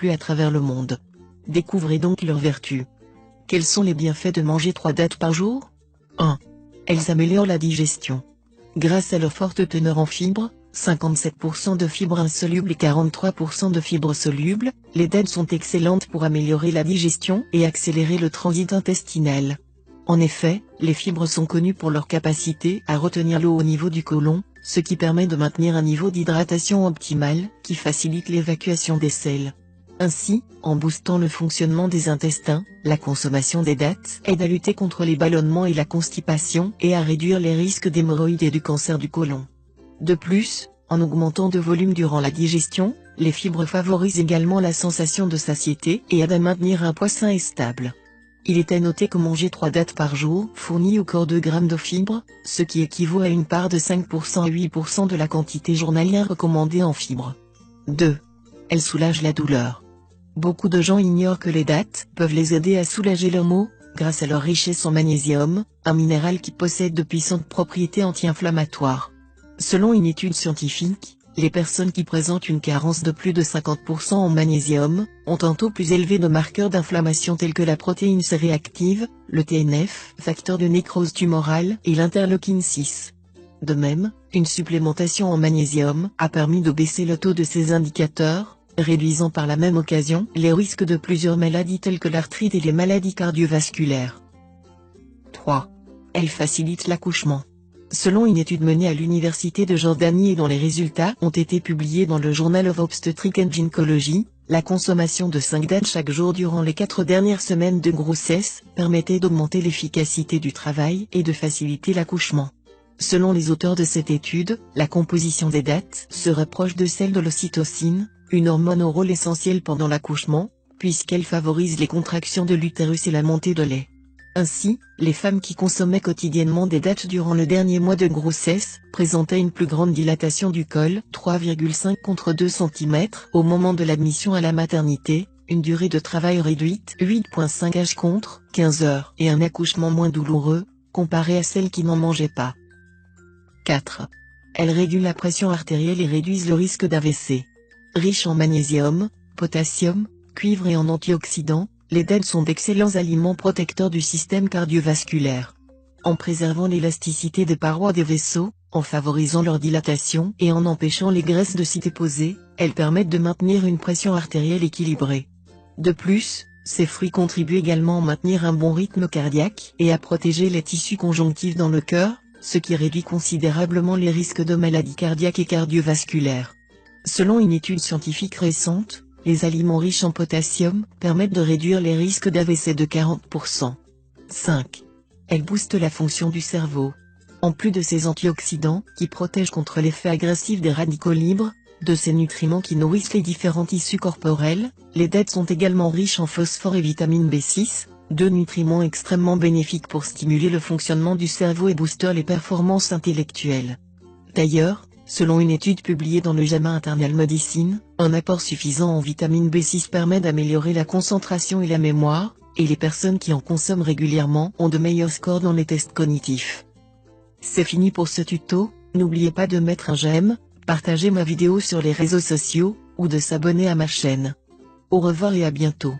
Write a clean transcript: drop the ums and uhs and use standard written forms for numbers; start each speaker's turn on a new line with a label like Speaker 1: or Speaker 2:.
Speaker 1: flux à travers le monde. Découvrez donc leurs vertus. Quels sont les bienfaits de manger 3 dattes par jour? 1. Elles améliorent la digestion. Grâce à leur forte teneur en fibres, 57% de fibres insolubles et 43% de fibres solubles, les dattes sont excellentes pour améliorer la digestion et accélérer le transit intestinal. En effet, les fibres sont connues pour leur capacité à retenir l'eau au niveau du côlon, ce qui permet de maintenir un niveau d'hydratation optimal, qui facilite l'évacuation des sels. Ainsi, en boostant le fonctionnement des intestins, la consommation des dattes aide à lutter contre les ballonnements et la constipation et à réduire les risques d'hémorroïdes et du cancer du côlon. De plus, en augmentant de volume durant la digestion, les fibres favorisent également la sensation de satiété et aident à maintenir un poids sain et stable. Il est à noter que manger 3 dattes par jour fournit au corps 2 grammes de fibres, ce qui équivaut à une part de 5% à 8% de la quantité journalière recommandée en fibres. 2. Elles soulagent la douleur. Beaucoup de gens ignorent que les dattes peuvent les aider à soulager leurs maux, grâce à leur richesse en magnésium, un minéral qui possède de puissantes propriétés anti-inflammatoires. Selon une étude scientifique, les personnes qui présentent une carence de plus de 50% en magnésium, ont un taux plus élevé de marqueurs d'inflammation tels que la protéine C réactive, le TNF, facteur de nécrose tumorale, et l'interleukine 6. De même, une supplémentation en magnésium a permis de baisser le taux de ces indicateurs, réduisant par la même occasion les risques de plusieurs maladies telles que l'arthrite et les maladies cardiovasculaires. 3. Elle facilite l'accouchement. Selon une étude menée à l'université de Jordanie et dont les résultats ont été publiés dans le Journal of Obstetrics and Gynecology, la consommation de 5 dattes chaque jour durant les 4 dernières semaines de grossesse permettait d'augmenter l'efficacité du travail et de faciliter l'accouchement. Selon les auteurs de cette étude, la composition des dattes se rapproche de celle de l'ocytocine, une hormone au rôle essentiel pendant l'accouchement, puisqu'elle favorise les contractions de l'utérus et la montée de lait. Ainsi, les femmes qui consommaient quotidiennement des dattes durant le dernier mois de grossesse, présentaient une plus grande dilatation du col, 3,5 contre 2 cm, au moment de l'admission à la maternité, une durée de travail réduite, 8,5 h contre 15 heures, et un accouchement moins douloureux, comparé à celles qui n'en mangeaient pas. 4. Elles régulent la pression artérielle et réduisent le risque d'AVC. Riches en magnésium, potassium, cuivre et en antioxydants, les dattes sont d'excellents aliments protecteurs du système cardiovasculaire. En préservant l'élasticité des parois des vaisseaux, en favorisant leur dilatation et en empêchant les graisses de s'y déposer, elles permettent de maintenir une pression artérielle équilibrée. De plus, ces fruits contribuent également à maintenir un bon rythme cardiaque et à protéger les tissus conjonctifs dans le cœur, ce qui réduit considérablement les risques de maladies cardiaques et cardiovasculaires. Selon une étude scientifique récente, les aliments riches en potassium permettent de réduire les risques d'AVC de 40%. 5. Elles boostent la fonction du cerveau. En plus de ces antioxydants qui protègent contre l'effet agressif des radicaux libres, de ces nutriments qui nourrissent les différents tissus corporels, les dattes sont également riches en phosphore et vitamine B6, deux nutriments extrêmement bénéfiques pour stimuler le fonctionnement du cerveau et booster les performances intellectuelles. D'ailleurs, selon une étude publiée dans le JAMA Internal Medicine, un apport suffisant en vitamine B6 permet d'améliorer la concentration et la mémoire, et les personnes qui en consomment régulièrement ont de meilleurs scores dans les tests cognitifs. C'est fini pour ce tuto, n'oubliez pas de mettre un j'aime, partager ma vidéo sur les réseaux sociaux, ou de s'abonner à ma chaîne. Au revoir et à bientôt.